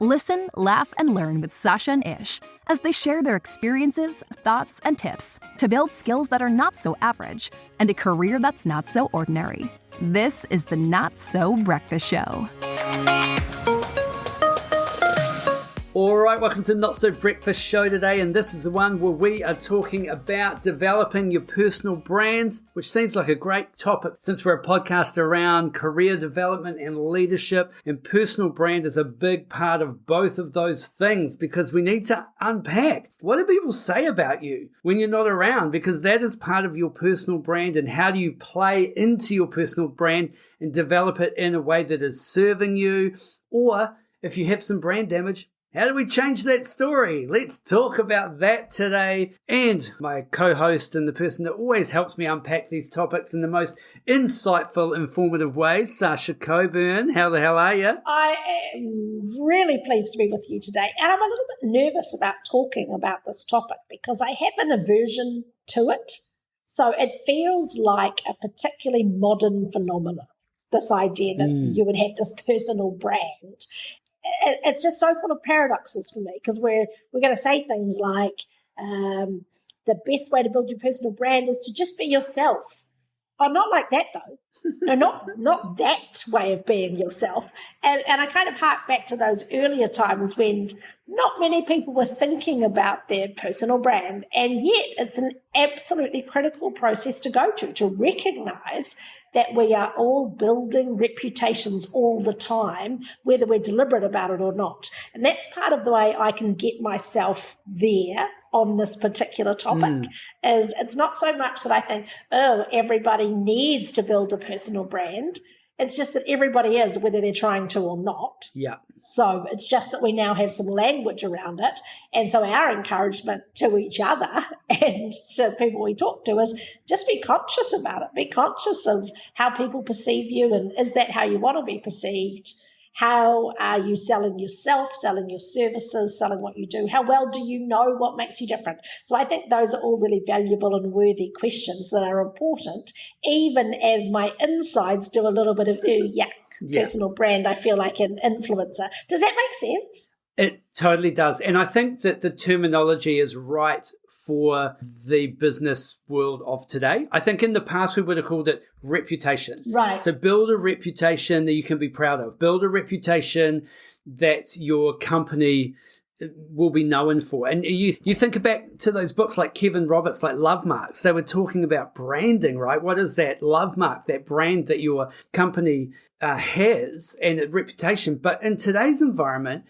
Listen, laugh, and learn with Sacha and Ish as they share their experiences, thoughts, and tips to build skills that are not so average and a career that's not so ordinary. This is the Not So Breakfast Show. All right, welcome to the Not So Breakfast Show today, and this is the one where we are talking about developing your personal brand, which seems like a great topic since we're a podcast around career development and leadership, and personal brand is a big part of both of those things because we need to unpack what do people say about you when you're not around, because that is part of your personal brand, and how do you play into your personal brand and develop it in a way that is serving you, or if you have some brand damage, how do we change that story? Let's talk about that today. And my co-host and the person that always helps me unpack these topics in the most insightful, informative ways, Sacha Coburn. How the hell are you? I am really pleased to be with you today. And I'm a little bit nervous about talking about this topic because I have an aversion to it. So it feels like a particularly modern phenomenon, this idea that you would have this personal brand. It's just so full of paradoxes for me because we're going to say things like the best way to build your personal brand is to just be yourself. Oh, not like that though. No, not that way of being yourself. And I kind of hark back to those earlier times when not many people were thinking about their personal brand, and yet it's an absolutely critical process to go to recognize that we are all building reputations all the time, whether we're deliberate about it or not. And that's part of the way I can get myself there on this particular topic, is it's not so much that I think, oh, everybody needs to build a personal brand. It's just that everybody is, whether they're trying to or not. Yeah. So it's just that we now have some language around it. And so our encouragement to each other and to people we talk to is just be conscious about it. Be conscious of how people perceive you, and is that how you want to be perceived? How are you selling yourself, selling your services, selling what you do? How well do you know what makes you different? So I think those are all really valuable and worthy questions that are important, even as my insides do a little bit of personal brand. I feel like an influencer. Does that make sense? It totally does. And I think that the terminology is right for the business world of today. I think in the past we would have called it reputation. Right. So build a reputation that you can be proud of. Build a reputation that your company will be known for. And you think back to those books like Kevin Roberts, like Love Marks. They were talking about branding, right? What is that love mark, that brand that your company has, and a reputation? But in today's environment,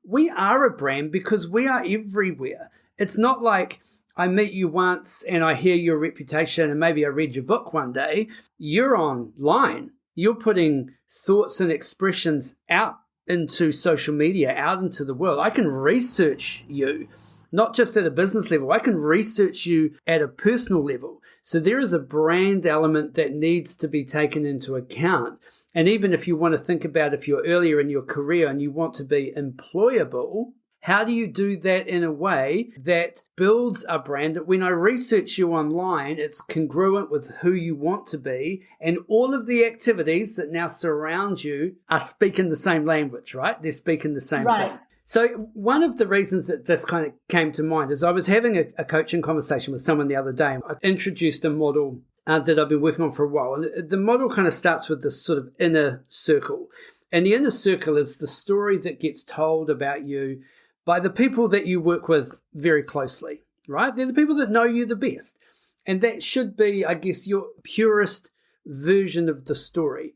we are a brand because we are everywhere. It's not like I meet you once and I hear your reputation and maybe I read your book one day. You're online. You're putting thoughts and expressions out into social media, out into the world. I can research you, not just at a business level. I can research you at a personal level. So there is a brand element that needs to be taken into account. And even if you want to think about if you're earlier in your career and you want to be employable, how do you do that in a way that builds a brand that when I research you online, it's congruent with who you want to be, and all of the activities that now surround you are speaking the same language, right? They're speaking the same thing. So one of the reasons that this kind of came to mind is I was having a coaching conversation with someone the other day. I introduced a model that I've been working on for a while. And the model kind of starts with this sort of inner circle. And the inner circle is the story that gets told about you by the people that you work with very closely, right? They're the people that know you the best. And that should be, I guess, your purest version of the story,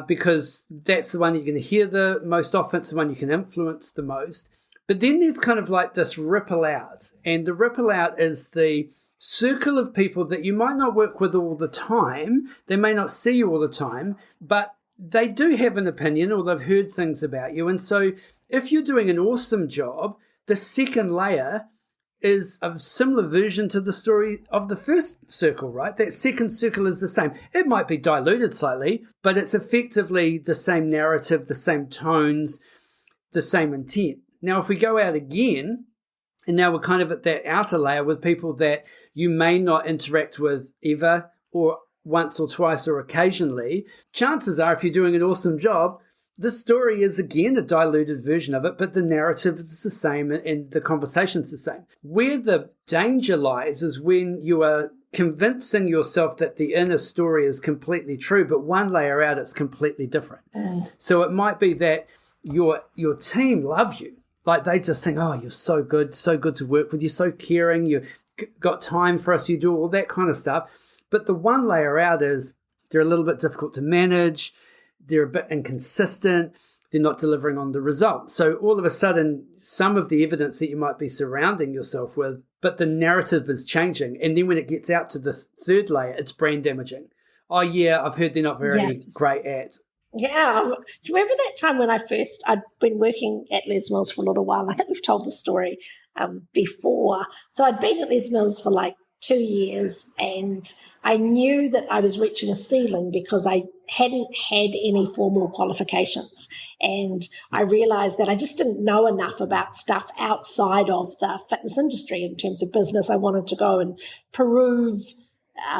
because that's the one you're going to hear the most often. It's the one you can influence the most. But then there's kind of like this ripple out. And the ripple out is the circle of people that you might not work with all the time. They may not see you all the time, but they do have an opinion or they've heard things about you. And so if you're doing an awesome job, the second layer is a similar version to the story of the first circle, right? That second circle is the same. It might be diluted slightly, but it's effectively the same narrative, the same tones, the same intent. Now, if we go out again, and now we're kind of at that outer layer with people that you may not interact with ever, or once or twice or occasionally, chances are if you're doing an awesome job, the story is, again, a diluted version of it, but the narrative is the same and the conversation's the same. Where the danger lies is when you are convincing yourself that the inner story is completely true, but one layer out, it's completely different. So it might be that your team love you. Like they just think, oh, you're so good to work with. You're so caring. You've got time for us. You do all that kind of stuff. But the one layer out is they're a little bit difficult to manage. They're a bit inconsistent. They're not delivering on the result. So all of a sudden, some of the evidence that you might be surrounding yourself with, but the narrative is changing. And then when it gets out to the third layer, it's brand damaging. Oh, yeah, I've heard they're not very great at. Yeah. Do you remember that time when I'd been working at Les Mills for a little while? I think we've told the story before. So I'd been at Les Mills for like 2 years, and I knew that I was reaching a ceiling because I hadn't had any formal qualifications. And I realized that I just didn't know enough about stuff outside of the fitness industry in terms of business. I wanted to go and prove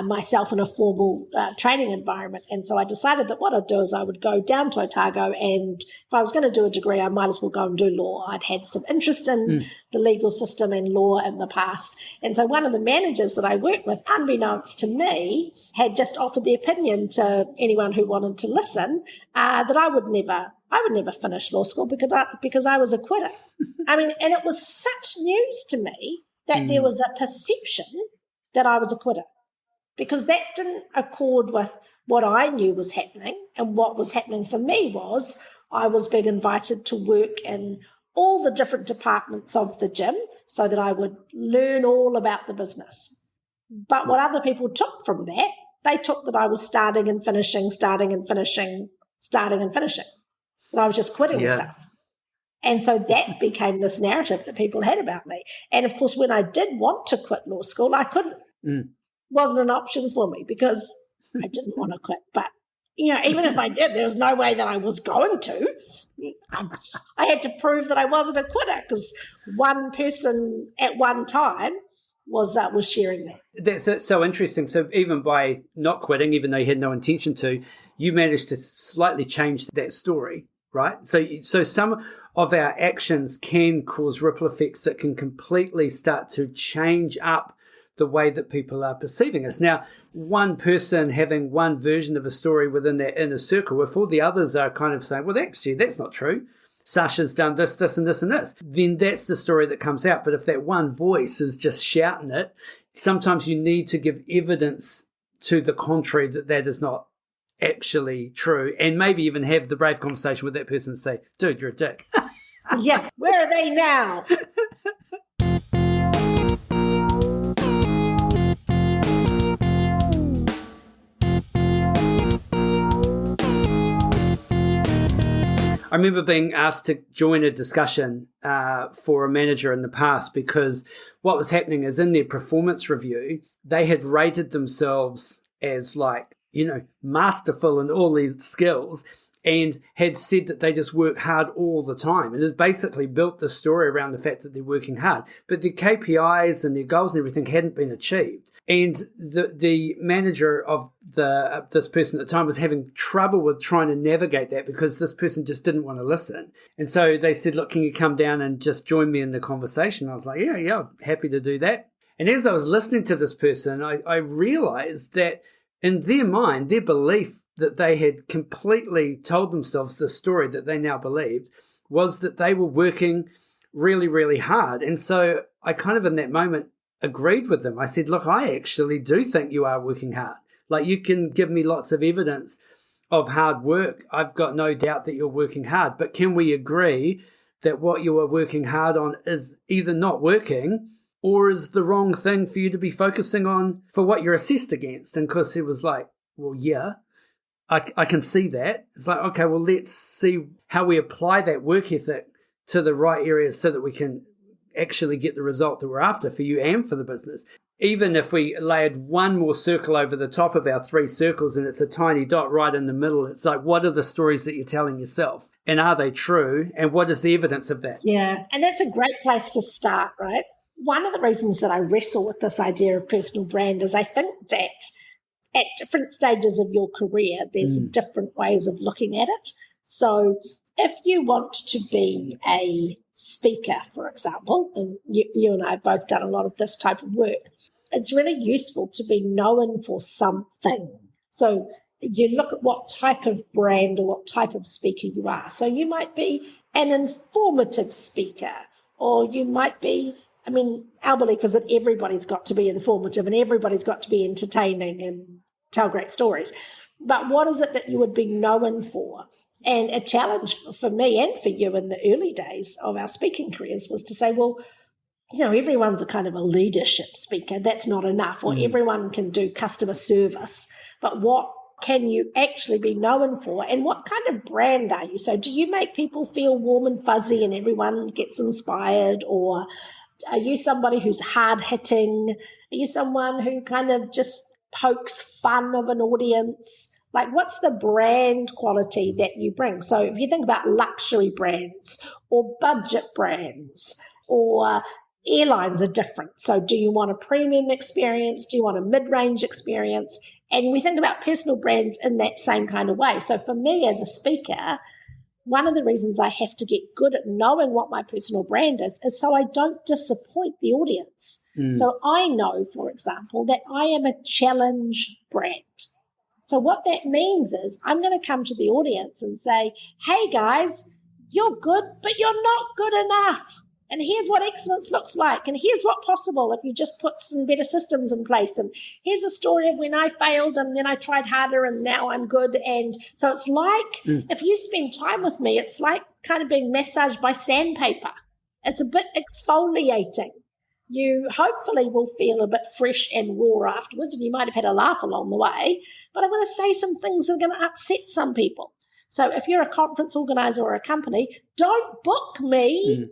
myself in a formal training environment. And so I decided that what I'd do is I would go down to Otago, and if I was going to do a degree, I might as well go and do law. I'd had some interest in the legal system and law in the past. And so one of the managers that I worked with, unbeknownst to me, had just offered the opinion to anyone who wanted to listen that I would never finish law school because I was a quitter. I mean, and it was such news to me that there was a perception that I was a quitter, because that didn't accord with what I knew was happening. And what was happening for me was I was being invited to work in all the different departments of the gym so that I would learn all about the business. But what other people took from that, they took that I was starting and finishing. That I was just quitting stuff. And so that became this narrative that people had about me. And of course, when I did want to quit law school, I couldn't. Wasn't an option for me because I didn't want to quit. But, even if I did, there was no way that I was going to. I had to prove that I wasn't a quitter because one person at one time was sharing that. That's so interesting. So even by not quitting, even though you had no intention to, you managed to slightly change that story, right? So some of our actions can cause ripple effects that can completely start to change up the way that people are perceiving us. Now, one person having one version of a story within that inner circle, if all the others are kind of saying, well, actually, that's not true. Sacha's done this, this, and this, and this. Then that's the story that comes out. But if that one voice is just shouting it, sometimes you need to give evidence to the contrary that is not actually true. And maybe even have the brave conversation with that person and say, dude, you're a dick. Yeah, where are they now? I remember being asked to join a discussion for a manager in the past because what was happening is in their performance review, they had rated themselves as masterful in all these skills and had said that they just work hard all the time. And it basically built the story around the fact that they're working hard. But their KPIs and their goals and everything hadn't been achieved. And the manager of this person at the time was having trouble with trying to navigate that because this person just didn't want to listen. And so they said, look, can you come down and just join me in the conversation? I was like, yeah, happy to do that. And as I was listening to this person, I realized that in their mind, their belief that they had completely told themselves the story that they now believed was that they were working really, really hard. And so I kind of in that moment agreed with them. I said, look, I actually do think you are working hard. Like you can give me lots of evidence of hard work. I've got no doubt that you're working hard. But can we agree that what you are working hard on is either not working or is the wrong thing for you to be focusing on for what you're assessed against? And of course, it was like, well, yeah, I can see that. It's like, okay, well, let's see how we apply that work ethic to the right areas so that we can actually get the result that we're after for you and for the business. Even if we layered one more circle over the top of our 3 circles and it's a tiny dot right in the middle, it's like, what are the stories that you're telling yourself? And are they true? And what is the evidence of that? Yeah, and that's a great place to start, right? One of the reasons that I wrestle with this idea of personal brand is I think that at different stages of your career, there's different ways of looking at it. So if you want to be a speaker, for example, and you and I have both done a lot of this type of work, it's really useful to be known for something. So you look at what type of brand or what type of speaker you are. So you might be an informative speaker, or you might be, our belief is that everybody's got to be informative and everybody's got to be entertaining and tell great stories. But what is it that you would be known for? And a challenge for me and for you in the early days of our speaking careers was to say, well, everyone's a kind of a leadership speaker. That's not enough. Or everyone can do customer service. But what can you actually be known for? And what kind of brand are you? So do you make people feel warm and fuzzy and everyone gets inspired? Or are you somebody who's hard-hitting? Are you someone who kind of just pokes fun of an audience? Like, what's the brand quality that you bring? So if you think about luxury brands or budget brands or airlines are different. So do you want a premium experience? Do you want a mid-range experience? And we think about personal brands in that same kind of way. So for me as a speaker, one of the reasons I have to get good at knowing what my personal brand is so I don't disappoint the audience. So I know, for example, that I am a challenge brand. So what that means is I'm going to come to the audience and say, hey guys, you're good, but you're not good enough. And here's what excellence looks like. And here's what's possible if you just put some better systems in place. And here's a story of when I failed and then I tried harder and now I'm good. And so it's like, if you spend time with me, it's like kind of being massaged by sandpaper. It's a bit exfoliating. You hopefully will feel a bit fresh and raw afterwards, and you might have had a laugh along the way, but I'm going to say some things that are going to upset some people. So if you're a conference organizer or a company, don't book me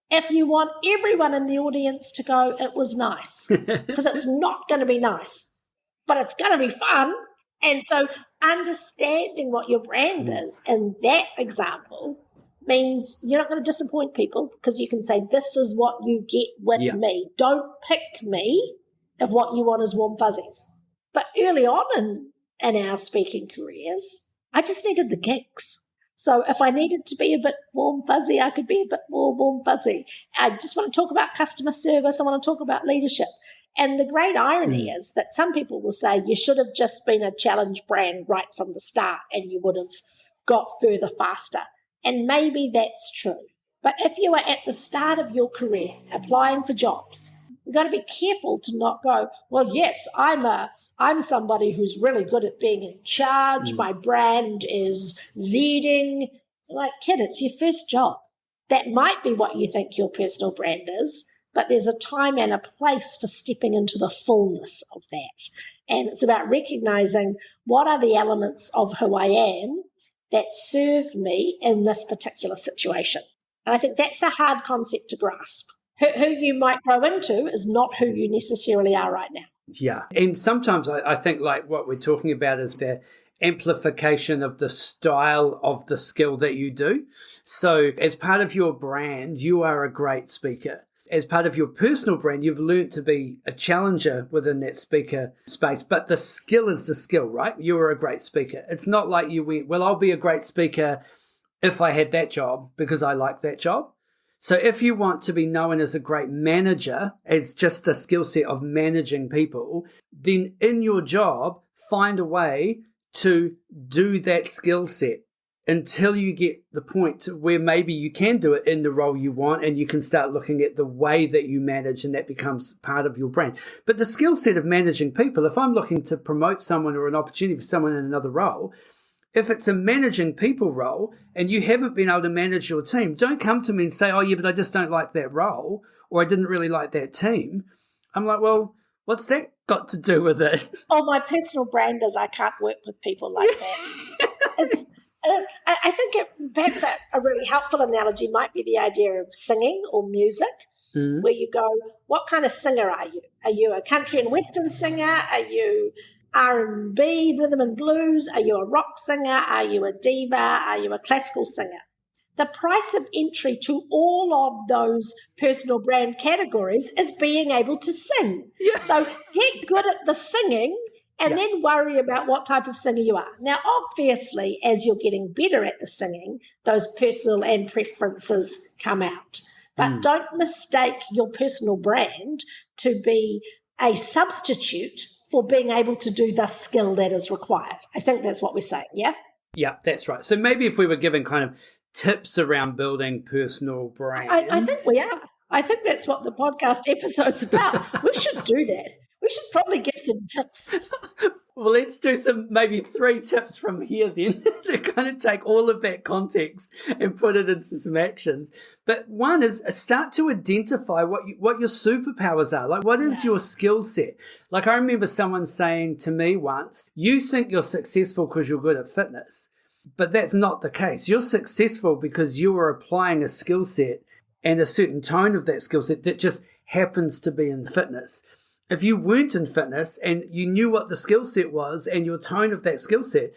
if you want everyone in the audience to go, it was nice, because it's not going to be nice, but it's going to be fun. And so understanding what your brand is in that example means you're not going to disappoint people, because you can say, this is what you get with me. Don't pick me if what you want is warm fuzzies. But early on in our speaking careers, I just needed the gigs. So if I needed to be a bit warm fuzzy, I could be a bit more warm fuzzy. I just want to talk about customer service. I want to talk about leadership. And the great irony is that some people will say you should have just been a challenge brand right from the start and you would have got further faster. And maybe that's true. But if you are at the start of your career applying for jobs, you've got to be careful to not go, well, yes, I'm somebody who's really good at being in charge. My brand is leading. Like, kid, it's your first job. That might be what you think your personal brand is, but there's a time and a place for stepping into the fullness of that. And it's about recognizing what are the elements of who I am that serve me in this particular situation. And I think that's a hard concept to grasp. Who you might grow into is not who you necessarily are right now. Yeah. And sometimes I think like what we're talking about is the amplification of the style of the skill that you do. So as part of your brand, you are a great speaker. As part of your personal brand, you've learned to be a challenger within that speaker space. But the skill is the skill, right? You are a great speaker. It's not like you went, well, I'll be a great speaker if I had that job because I like that job. So if you want to be known as a great manager, it's just the skill set of managing people, then in your job, find a way to do that skill set until you get the point where maybe you can do it in the role you want and you can start looking at the way that you manage and that becomes part of your brand. But the skill set of managing people, if I'm looking to promote someone or an opportunity for someone in another role, if it's a managing people role and you haven't been able to manage your team, don't come to me and say, oh, yeah, but I just don't like that role or I didn't really like that team. I'm like, well, what's that got to do with it? Oh, my personal brand is I can't work with people like that. I think perhaps a really helpful analogy might be the idea of singing or music, where you go, what kind of singer are you? Are you a country and western singer? Are you R&B, rhythm and blues? Are you a rock singer? Are you a diva? Are you a classical singer? The price of entry to all of those personal brand categories is being able to sing. Yeah. So get good at the singing and then worry about what type of singer you are. Now, obviously, as you're getting better at the singing, those personal and preferences come out. But don't mistake your personal brand to be a substitute for being able to do the skill that is required. I think that's what we're saying, yeah? Yeah, that's right. So maybe if we were given kind of tips around building personal brand. I think we are. I think that's what the podcast episode's about. We should do that. We should probably give some tips. Well, let's do maybe 3 tips from here then to kind of take all of that context and put it into some actions. But one is start to identify what your superpowers are. Like, what is your skill set? Like, I remember someone saying to me once, you think you're successful because you're good at fitness, but that's not the case. You're successful because you are applying a skill set and a certain tone of that skill set that just happens to be in fitness. If you weren't in fitness and you knew what the skill set was and your tone of that skill set,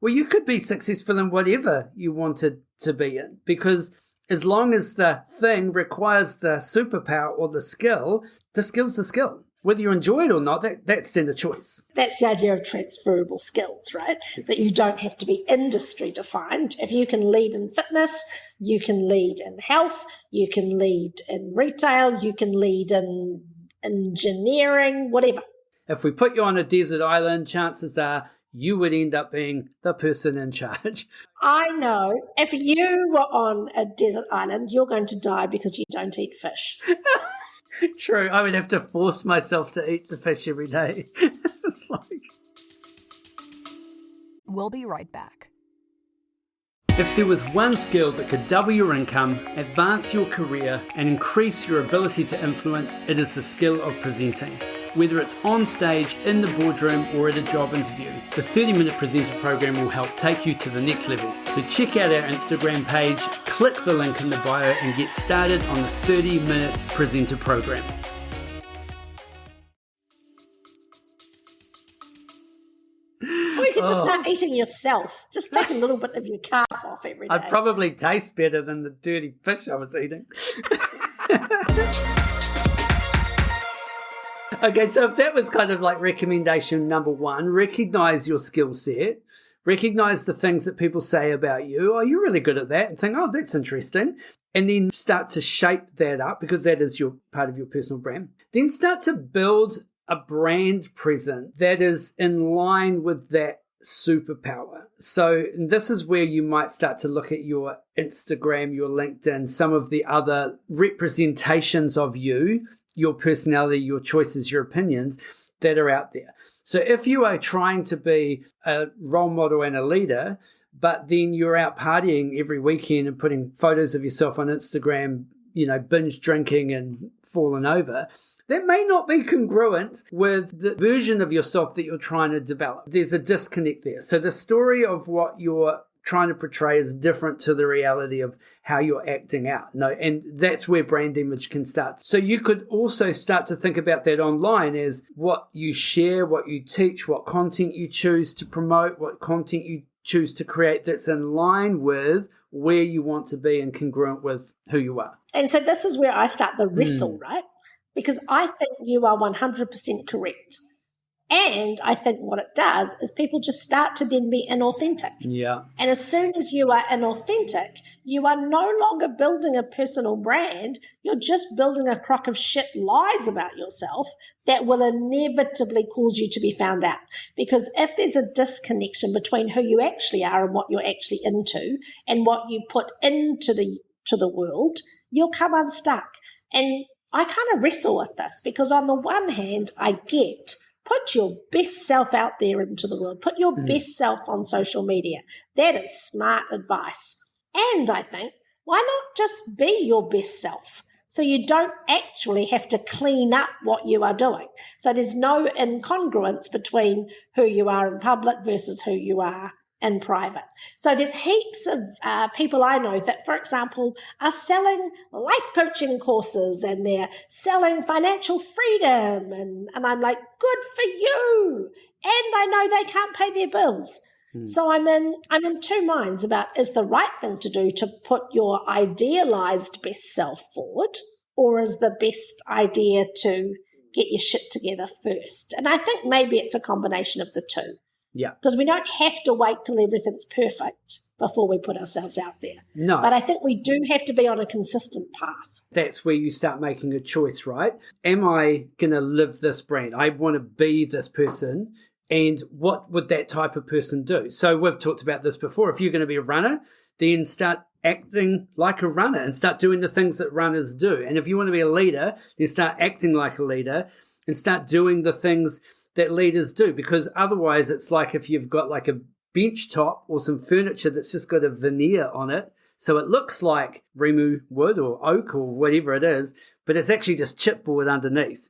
well, you could be successful in whatever you wanted to be in, because as long as the thing requires the superpower or the skill's the skill. Whether you enjoy it or not, that's then a choice. That's the idea of transferable skills, right? That you don't have to be industry defined. If you can lead in fitness, you can lead in health, you can lead in retail, you can lead in engineering, whatever. If we put you on a desert island, chances are you would end up being the person in charge. I know. If you were on a desert island, you're going to die because you don't eat fish. True. I would have to force myself to eat the fish every day. It's like... We'll be right back. If there was one skill that could double your income, advance your career, and increase your ability to influence, it is the skill of presenting. Whether it's on stage, in the boardroom, or at a job interview, the 30-minute presenter program will help take you to the next level. So check out our Instagram page, click the link in the bio, and get started on the 30-minute presenter program. Or you could just start eating yourself. Just take a little bit of your calf off every day. I'd probably taste better than the dirty fish I was eating. Okay, so if that was kind of like recommendation number 1, recognize your skill set, recognize the things that people say about you. Oh, you're really good at that, and think, oh, that's interesting. And then start to shape that up, because that is your part of your personal brand. Then start to build a brand present that is in line with that superpower. So this is where you might start to look at your Instagram, your LinkedIn, some of the other representations of you, your personality, your choices, your opinions that are out there. So if you are trying to be a role model and a leader, but then you're out partying every weekend and putting photos of yourself on Instagram, binge drinking and falling over, that may not be congruent with the version of yourself that you're trying to develop. There's a disconnect there. So the story of what you're trying to portray is different to the reality of how you're acting out. And that's where brand image can start. So you could also start to think about that online as what you share, what you teach, what content you choose to promote, what content you choose to create that's in line with where you want to be and congruent with who you are. And so this is where I start the wrestle, right? Because I think you are 100% correct. And I think what it does is people just start to then be inauthentic. Yeah. And as soon as you are inauthentic, you are no longer building a personal brand. You're just building a crock of shit lies about yourself that will inevitably cause you to be found out. Because if there's a disconnection between who you actually are and what you're actually into and what you put into the world, you'll come unstuck. And I kind of wrestle with this because on the one hand, I get put your best self out there into the world. Put your best self on social media. That is smart advice. And I think, why not just be your best self so you don't actually have to clean up what you are doing? So there's no incongruence between who you are in public versus who you are in private. So there's heaps of people I know that, for example, are selling life coaching courses and they're selling financial freedom. And I'm like, good for you. And I know they can't pay their bills. So I'm in two minds about, is the right thing to do to put your idealized best self forward, or is the best idea to get your shit together first. And I think maybe it's a combination of the two. Yeah. Because we don't have to wait till everything's perfect before we put ourselves out there. No. But I think we do have to be on a consistent path. That's where you start making a choice, right? Am I going to live this brand? I want to be this person. And what would that type of person do? So we've talked about this before. If you're going to be a runner, then start acting like a runner and start doing the things that runners do. And if you want to be a leader, then start acting like a leader and start doing the things that leaders do. Because otherwise it's like if you've got like a bench top or some furniture that's just got a veneer on it, so it looks like Remu wood or oak or whatever it is, but it's actually just chipboard underneath.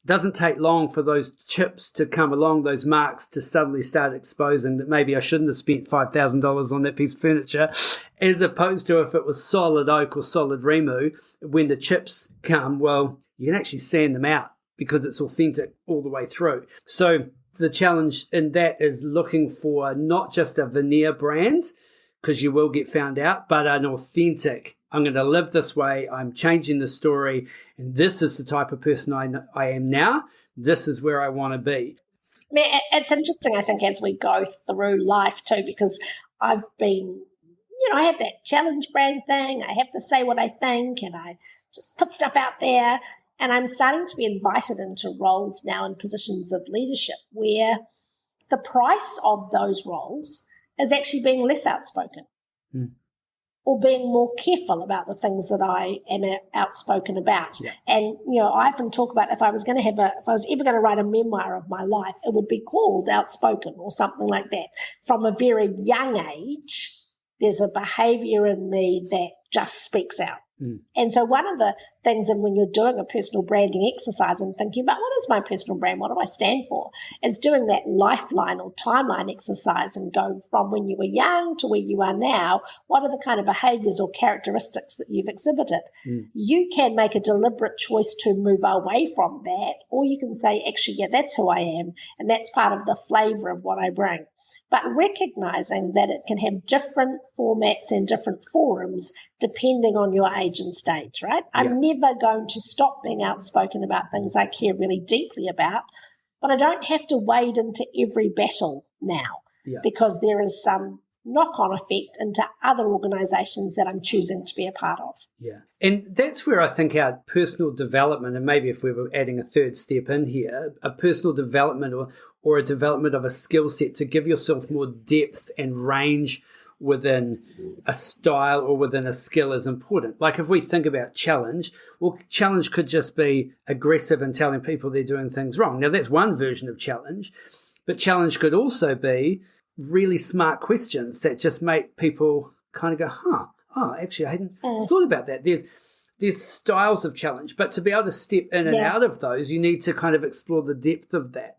It doesn't take long for those chips to come along, those marks to suddenly start exposing that maybe I shouldn't have spent $5,000 on that piece of furniture, as opposed to if it was solid oak or solid Remu, when the chips come, well, you can actually sand them out because it's authentic all the way through. So the challenge in that is looking for not just a veneer brand, because you will get found out, but an authentic, I'm going to live this way, I'm changing the story, and this is the type of person I am now. This is where I want to be. I mean, it's interesting, I think, as we go through life too, because I've been, I have that challenge brand thing. I have to say what I think, and I just put stuff out there. And I'm starting to be invited into roles now in positions of leadership where the price of those roles is actually being less outspoken or being more careful about the things that I am outspoken about. Yeah. And, I often talk about if I was ever going to write a memoir of my life, it would be called Outspoken or something like that. From a very young age, there's a behavior in me that just speaks out. And so one of the things, and when you're doing a personal branding exercise and thinking about what is my personal brand, what do I stand for, is doing that lifeline or timeline exercise and go from when you were young to where you are now, what are the kind of behaviors or characteristics that you've exhibited? You can make a deliberate choice to move away from that, or you can say, actually, yeah, that's who I am, and that's part of the flavor of what I bring. But recognizing that it can have different formats and different forums depending on your age and stage, right? Yeah. I'm never going to stop being outspoken about things I care really deeply about, but I don't have to wade into every battle now because there is some knock-on effect into other organizations that I'm choosing to be a part of. Yeah. And that's where I think our personal development, and maybe if we were adding a third step in here, a personal development or a development of a skill set to give yourself more depth and range within a style or within a skill is important. Like if we think about challenge, well, challenge could just be aggressive and telling people they're doing things wrong. Now, that's one version of challenge, but challenge could also be really smart questions that just make people kind of go, actually, I hadn't thought about that. There's styles of challenge, but to be able to step in and out of those, you need to kind of explore the depth of that.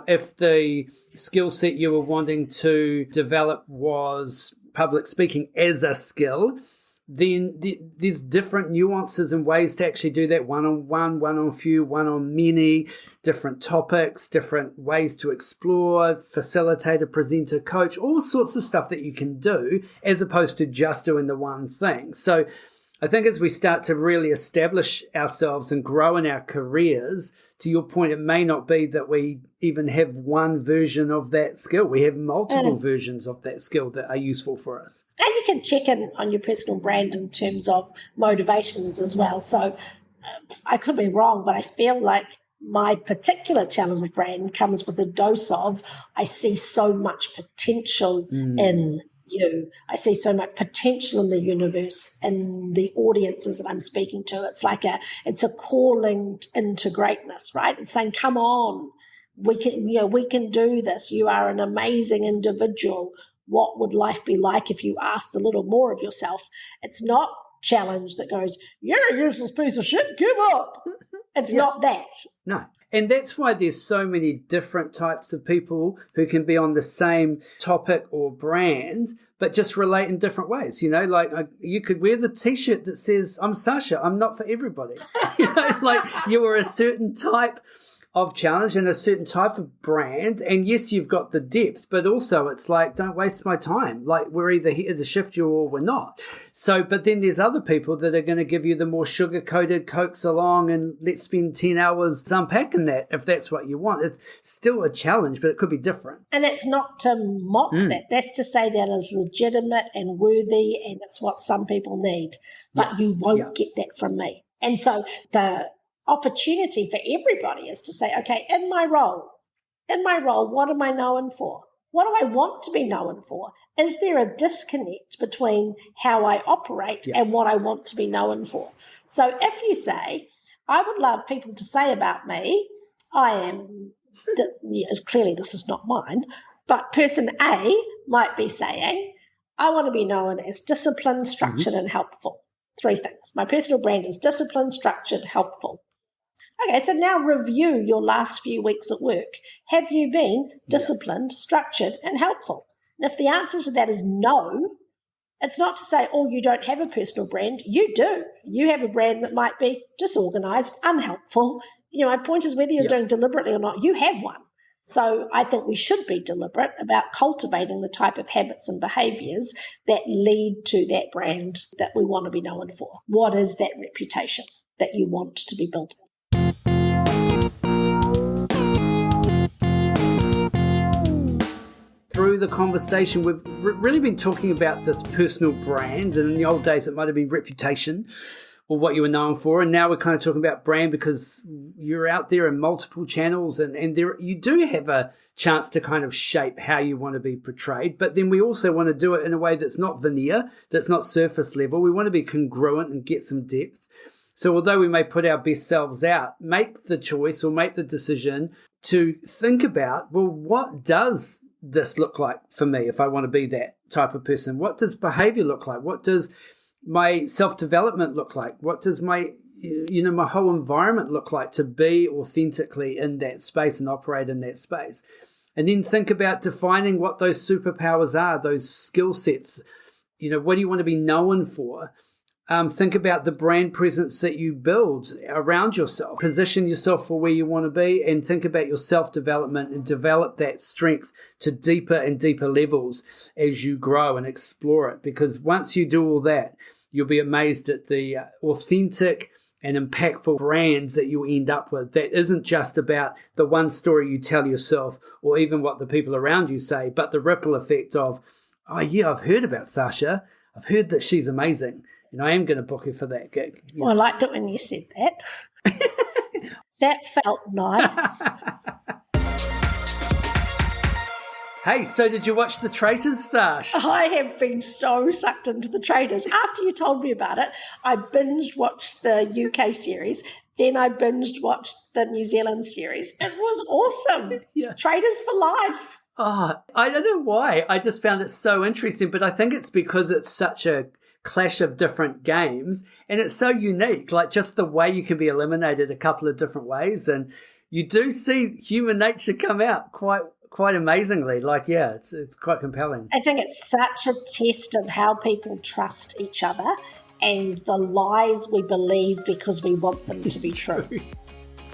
If the skill set you were wanting to develop was public speaking as a skill, then there's different nuances and ways to actually do that, one-on-one, one-on-few, one-on-many, different topics, different ways to explore, facilitator, presenter, coach, all sorts of stuff that you can do as opposed to just doing the one thing. So I think as we start to really establish ourselves and grow in our careers, to your point, it may not be that we even have one version of that skill. We have multiple versions of that skill that are useful for us. And you can check in on your personal brand in terms of motivations as well. So I could be wrong, but I feel like my particular challenge brand comes with a dose of I see so much potential in you. I see so much potential in the universe and the audiences that I'm speaking to. It's like it's a calling into greatness, right? It's saying, come on, we can do this. You are an amazing individual. What would life be like if you asked a little more of yourself? It's not challenge that goes, you're a useless piece of shit, give up. It's not that. No. And that's why there's so many different types of people who can be on the same topic or brand, but just relate in different ways. Like you could wear the T-shirt that says, I'm Sacha, I'm not for everybody. Like you are a certain type of challenge and a certain type of brand. And yes, you've got the depth, but also it's like, don't waste my time. Like, we're either here to shift you or we're not. So, but then there's other people that are going to give you the more sugar-coated, coax along, and let's spend 10 hours unpacking that if that's what you want. It's still a challenge, but it could be different. And that's not to mock that. That's to say that is legitimate and worthy, and it's what some people need. But you won't get that from me. And so the opportunity for everybody is to say, okay, in my role, what am I known for? What do I want to be known for? Is there a disconnect between how I operate and what I want to be known for? So if you say, I would love people to say about me, I am, clearly this is not mine, but person A might be saying, I want to be known as disciplined, structured, and helpful. 3 things. My personal brand is disciplined, structured, helpful. Okay, so now review your last few weeks at work. Have you been disciplined, structured, and helpful? And if the answer to that is no, it's not to say, oh, you don't have a personal brand. You do. You have a brand that might be disorganized, unhelpful. My point is whether you're doing deliberately or not, you have one. So I think we should be deliberate about cultivating the type of habits and behaviours that lead to that brand that we want to be known for. What is that reputation that you want to be built? Through the conversation, we've really been talking about this personal brand, and in the old days it might have been reputation or what you were known for, and now we're kind of talking about brand because you're out there in multiple channels, and there you do have a chance to kind of shape how you want to be portrayed, but then we also want to do it in a way that's not veneer, that's not surface level. We want to be congruent and get some depth. So although we may put our best selves out, make the choice or make the decision to think about, well, what does this look like for me if I want to be that type of person? What does behavior look like? What does my self-development look like? What does my my whole environment look like to be authentically in that space and operate in that space? And then think about defining what those superpowers are, those skill sets. What do you want to be known for? Think about the brand presence that you build around yourself. Position yourself for where you want to be, and think about your self-development and develop that strength to deeper and deeper levels as you grow and explore it. Because once you do all that, you'll be amazed at the authentic and impactful brands that you end up with. That isn't just about the one story you tell yourself or even what the people around you say, but the ripple effect of, oh yeah, I've heard about Sacha. I've heard that she's amazing. And I am going to book her for that gig. Well, I liked it when you said that. That felt nice. Hey, so did you watch The Traitors, Sash? I have been so sucked into The Traitors. After you told me about it, I binge watched the UK series. Then I binged watched the New Zealand series. It was awesome. Traitors for life. Oh, I don't know why. I just found it so interesting, but I think it's because it's such a clash of different games and it's so unique, like just the way you can be eliminated a couple of different ways, and you do see human nature come out quite amazingly. It's quite compelling. I think it's such a test of how people trust each other and the lies we believe because we want them to be true.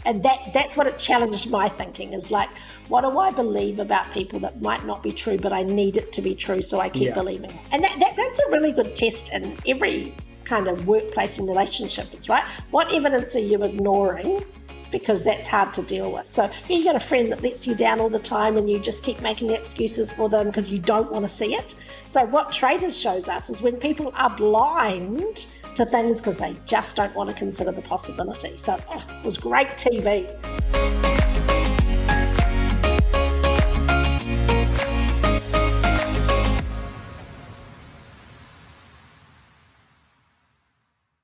And that's what it challenged my thinking, is like, what do I believe about people that might not be true, but I need it to be true, so I keep believing it. And that's a really good test in every kind of workplace and relationship. It's right. What evidence are you ignoring? Because that's hard to deal with. So you got a friend that lets you down all the time and you just keep making excuses for them because you don't want to see it. So what Traitors shows us is when people are blind to things because they just don't want to consider the possibility. So it was great TV.